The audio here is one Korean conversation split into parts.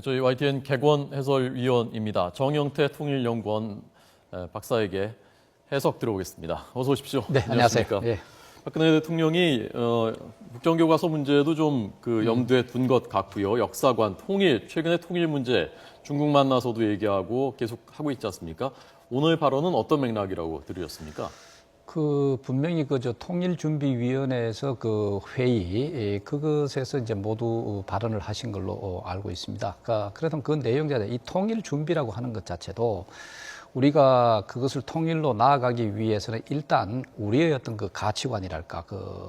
저희 YTN 객원 해설위원입니다. 정영태 통일연구원 박사에게 해석 들어보겠습니다. 어서 오십시오. 네, 안녕하세요. 예. 박근혜 대통령이 국정교과서 문제도 좀 염두에 둔 것 같고요. 역사관, 통일, 최근에 통일 문제 중국 만나서도 얘기하고 계속 하고 있지 않습니까? 오늘 발언은 어떤 맥락이라고 들으셨습니까? 분명히 통일준비위원회에서 회의 그것에서 이제 모두 발언을 하신 걸로 알고 있습니다. 그래도 그 내용자들 이 통일 준비라고 하는 것 자체도 우리가 그것을 통일로 나아가기 위해서는 일단 우리의 어떤 가치관이랄까,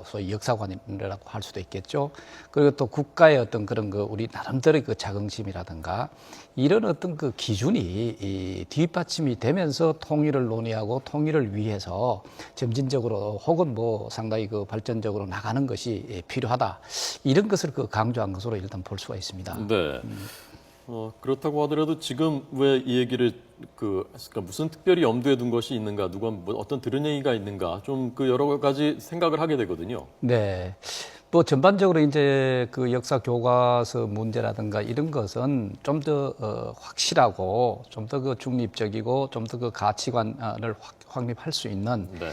소위 역사관이라고 할 수도 있겠죠. 그리고 또 국가의 어떤 그런 우리 나름대로의 자긍심이라든가 이런 어떤 기준이 뒷받침이 되면서 통일을 논의하고 통일을 위해서 점진적으로 혹은 상당히 발전적으로 나가는 것이 필요하다. 이런 것을 강조한 것으로 일단 볼 수가 있습니다. 네. 그렇다고 하더라도 지금 왜 이 얘기를 그러니까 무슨 특별히 염두에 둔 것이 있는가, 누가 어떤 들은 얘기가 있는가, 좀 여러 가지 생각을 하게 되거든요. 네. 전반적으로 이제 역사 교과서 문제라든가 이런 것은 좀 더 확실하고 좀 더 중립적이고 좀 더 가치관을 확립할 수 있는 네.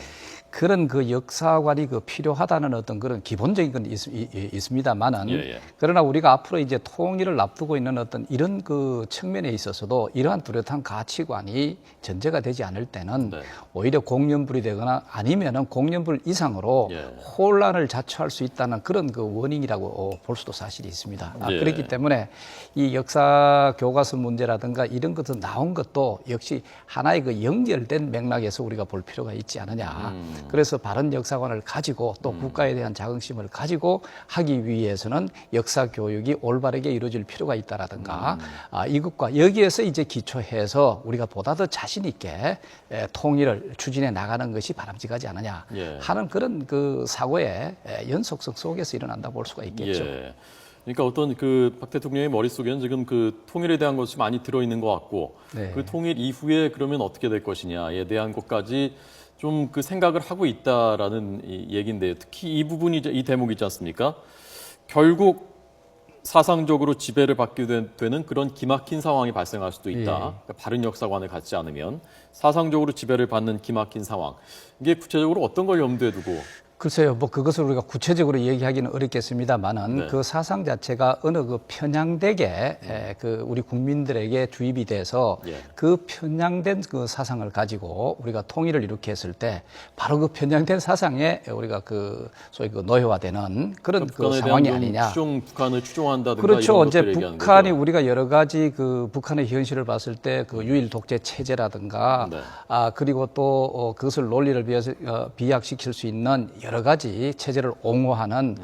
그런 역사관이 필요하다는 어떤 그런 기본적인 건 있습니다만은 예. 그러나 우리가 앞으로 이제 통일을 앞두고 있는 어떤 이런 측면에 있어서도 이러한 뚜렷한 가치관이 전제가 되지 않을 때는 네. 오히려 공연불이 되거나 아니면은 공연불 이상으로 혼란을 자초할 수 있다는 그런 원인이라고 볼 수도 사실이 있습니다. 그렇기 때문에 이 역사 교과서 문제라든가 이런 것도 나온 것도 역시 하나의 연결된 맥락에서 우리가 볼 필요가 있지 않느냐. 그래서 바른 역사관을 가지고 또 국가에 대한 자긍심을 가지고 하기 위해서는 역사 교육이 올바르게 이루어질 필요가 있다라든가 이것과 여기에서 이제 기초해서 우리가 보다 더 자신 있게 통일을 추진해 나가는 것이 바람직하지 않느냐 하는 그런 사고의 연속성 속에서 일어난다 볼 수가 있겠죠. 그러니까 어떤 박 대통령의 머릿속에는 지금 통일에 대한 것이 많이 들어있는 것 같고 통일 이후에 그러면 어떻게 될 것이냐에 대한 것까지 좀 생각을 하고 있다라는 얘기인데, 특히 이 부분이 이 대목이 있지 않습니까? 결국 사상적으로 지배를 받게 되는 그런 기막힌 상황이 발생할 수도 있다. 그러니까 바른 역사관을 갖지 않으면 사상적으로 지배를 받는 기막힌 상황. 이게 구체적으로 어떤 걸 염두에 두고? 글쎄요, 그것을 우리가 구체적으로 얘기하기는 어렵겠습니다만은 그 사상 자체가 어느 편향되게 우리 국민들에게 주입이 돼서 편향된 사상을 가지고 우리가 통일을 이렇게 했을 때 바로 편향된 사상에 우리가 소위 노예화되는 그런 상황이 아니냐. 북한을 추종한다든가 그렇죠. 이런 이제 것들 얘기하는 북한이 거죠. 우리가 여러 가지 북한의 현실을 봤을 때 유일 독재 체제라든가 그리고 또 그것을 논리를 비약시킬 수 있는 여러 가지 체제를 옹호하는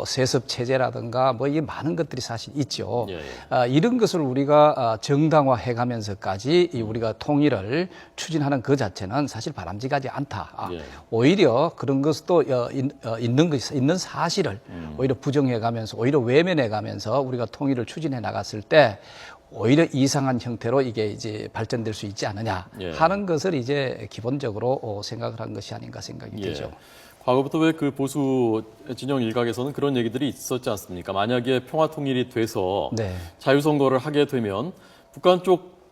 세습 체제라든가 이게 많은 것들이 사실 있죠. 이런 것을 우리가 정당화해 가면서까지 우리가 통일을 추진하는 그 자체는 사실 바람직하지 않다. 오히려 그런 것도 있는 사실을 오히려 부정해 가면서 오히려 외면해 가면서 우리가 통일을 추진해 나갔을 때 오히려 이상한 형태로 이게 이제 발전될 수 있지 않느냐 하는 것을 이제 기본적으로 생각을 한 것이 아닌가 생각이 되죠. 과거부터 왜 보수 진영 일각에서는 그런 얘기들이 있었지 않습니까? 만약에 평화 통일이 돼서 자유선거를 하게 되면 북한 쪽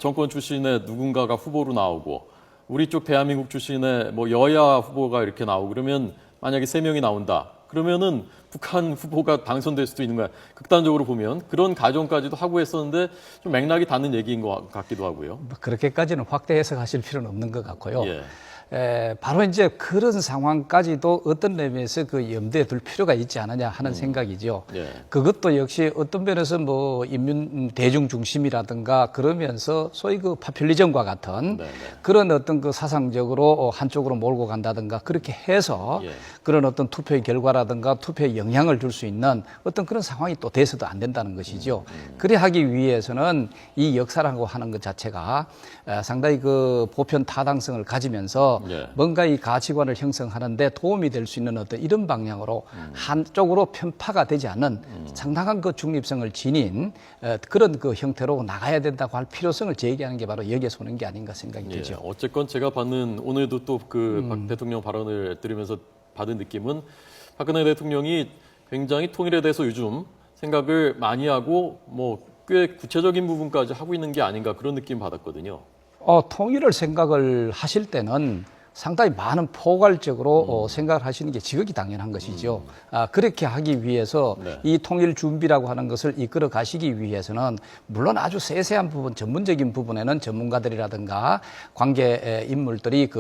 정권 출신의 누군가가 후보로 나오고 우리 쪽 대한민국 출신의 여야 후보가 이렇게 나오고 그러면 만약에 3명이 나온다. 그러면은 북한 후보가 당선될 수도 있는 거야. 극단적으로 보면 그런 가정까지도 하고 했었는데 좀 맥락이 닿는 얘기인 것 같기도 하고요. 그렇게까지는 확대 해석하실 필요는 없는 것 같고요. 바로 이제 그런 상황까지도 어떤 의미에서 염두에 둘 필요가 있지 않느냐 하는 생각이죠. 그것도 역시 어떤 면에서 인민 대중 중심이라든가 그러면서 소위 파퓰리즘과 같은 그런 어떤 사상적으로 한쪽으로 몰고 간다든가 그렇게 해서 그런 어떤 투표의 결과라든가 투표에 영향을 줄 수 있는 어떤 그런 상황이 또 돼서도 안 된다는 것이죠. 그래 하기 위해서는 이 역사라고 하는 것 자체가 상당히 보편 타당성을 가지면서 뭔가 이 가치관을 형성하는 데 도움이 될 수 있는 어떤 이런 방향으로 한쪽으로 편파가 되지 않는 상당한 중립성을 지닌 그런 형태로 나가야 된다고 할 필요성을 제기하는 게 바로 여기에서 오는 게 아닌가 생각이 되죠. 어쨌건 제가 받는 오늘도 또 박 대통령 발언을 들으면서 받은 느낌은 박근혜 대통령이 굉장히 통일에 대해서 요즘 생각을 많이 하고 꽤 구체적인 부분까지 하고 있는 게 아닌가 그런 느낌 받았거든요. 통일을 생각을 하실 때는 상당히 많은 포괄적으로 생각을 하시는 게 지극히 당연한 것이죠. 그렇게 하기 위해서 네. 이 통일 준비라고 하는 것을 이끌어 가시기 위해서는 물론 아주 세세한 부분, 전문적인 부분에는 전문가들이라든가 관계 인물들이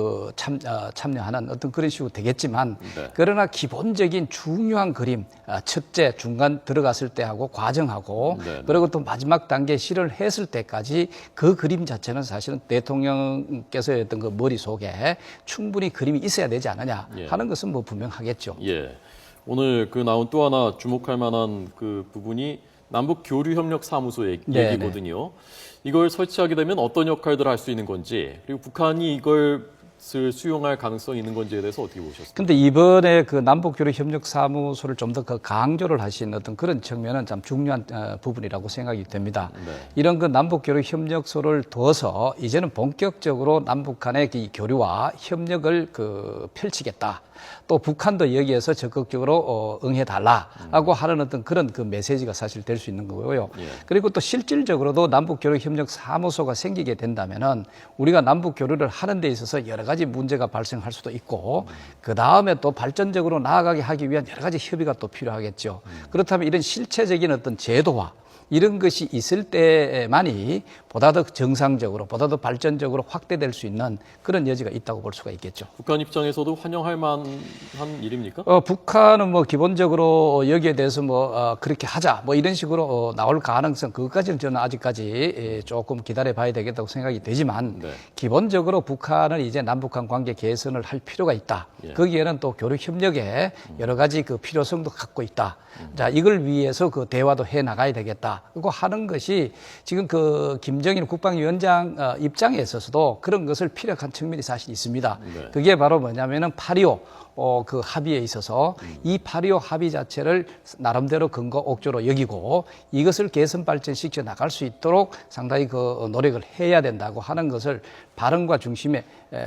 참여하는 어떤 그런 식으로 되겠지만 네. 그러나 기본적인 중요한 그림, 첫째, 중간 들어갔을 때하고 과정하고 네. 그리고 또 마지막 단계 실현을 했을 때까지 그 그림 자체는 사실은 대통령께서의 어떤 그 머릿속에 충분히 그림이 있어야 되지 않느냐 하는 것은 뭐 분명하겠죠. 예. 오늘 그 나온 또 하나 주목할 만한 그 부분이 남북 교류 협력 사무소 얘기거든요. 이걸 설치하게 되면 어떤 역할들을 할 수 있는 건지, 그리고 북한이 이걸 수용할 가능성이 있는 건지에 대해서 어떻게 보셨습니까? 근데 이번에 그 남북교류협력사무소를 좀 더 그 강조를 하신 어떤 그런 측면은 참 중요한 부분이라고 생각이 됩니다. 네. 이런 그 남북교류협력소를 둬서 이제는 본격적으로 남북 간의 이 교류와 협력을 펼치겠다. 또 북한도 여기에서 적극적으로 응해달라라고 하는 어떤 그런 그 메시지가 사실 될 수 있는 거고요. 예. 그리고 또 실질적으로도 남북교류협력사무소가 생기게 된다면은 우리가 남북교류를 하는 데 있어서 여러 가지 문제가 발생할 수도 있고 그 다음에 또 발전적으로 나아가게 하기 위한 여러 가지 협의가 또 필요하겠죠. 그렇다면 이런 실체적인 어떤 제도화 이런 것이 있을 때만이 보다 더 정상적으로, 보다 더 발전적으로 확대될 수 있는 그런 여지가 있다고 볼 수가 있겠죠. 북한 입장에서도 환영할 만한 일입니까? 북한은 뭐 기본적으로 여기에 대해서 그렇게 하자 뭐 이런 식으로 나올 가능성 그것까지는 저는 아직까지 조금 기다려 봐야 되겠다고 생각이 되지만 네. 기본적으로 북한은 이제 남북한 관계 개선을 할 필요가 있다. 예. 거기에는 또 교류 협력에 여러 가지 그 필요성도 갖고 있다. 자, 이걸 위해서 그 대화도 해 나가야 되겠다. 그리고 하는 것이 지금 그 김정일 국방위원장 입장에 있어서도 그런 것을 피력한 측면이 사실 있습니다. 네. 그게 바로 뭐냐면은 8.25 그 합의에 있어서 이 8.25 합의 자체를 나름대로 근거 옥조로 여기고 이것을 개선 발전시켜 나갈 수 있도록 상당히 그 노력을 해야 된다고 하는 것을 발언과 중심에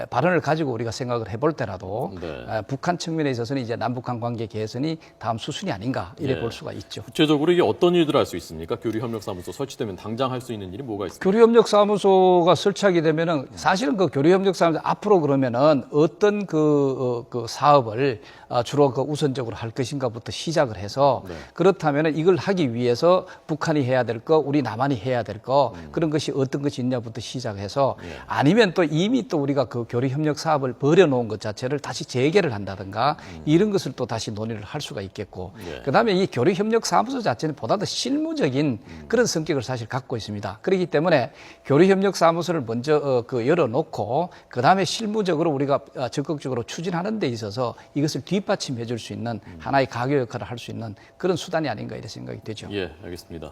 발언을 가지고 우리가 생각을 해볼 때라도 네. 북한 측면에 있어서는 이제 남북한 관계 개선이 다음 수순이 아닌가 이래 볼 수가 있죠. 구체적으로 이게 어떤 일들을 할 수 있습니까? 교류협력사무소 설치되면 당장 할 수 있는 일이 뭐가 있습니까? 교류협력사무소가 설치하게 되면은 사실은 그 교류협력사무소 앞으로 그러면은 어떤 그 사업을 주로 그 우선적으로 할 것인가부터 시작을 해서 그렇다면은 이걸 하기 위해서 북한이 해야 될 거, 우리 남한이 해야 될 거 그런 것이 어떤 것이 있냐부터 시작해서 아니면 또 이미 또 우리가 그 교류협력 사업을 벌여놓은 것 자체를 다시 재개를 한다든가 이런 것을 또 다시 논의를 할 수가 있겠고 그다음에 이 교류협력사무소 자체는 보다 더 실무적인 그런 성격을 사실 갖고 있습니다. 그렇기 때문에 교류협력사무소를 먼저 열어놓고 그다음에 실무적으로 우리가 적극적으로 추진하는 데 있어서 이것을 뒷받침해 줄 수 있는 하나의 가교 역할을 할 수 있는 그런 수단이 아닌가 이런 생각이 되죠. 예, 알겠습니다.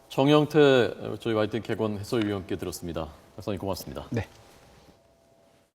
정영태 저희 YTN 개관 해설위원께 들었습니다. 박사님 고맙습니다. 네.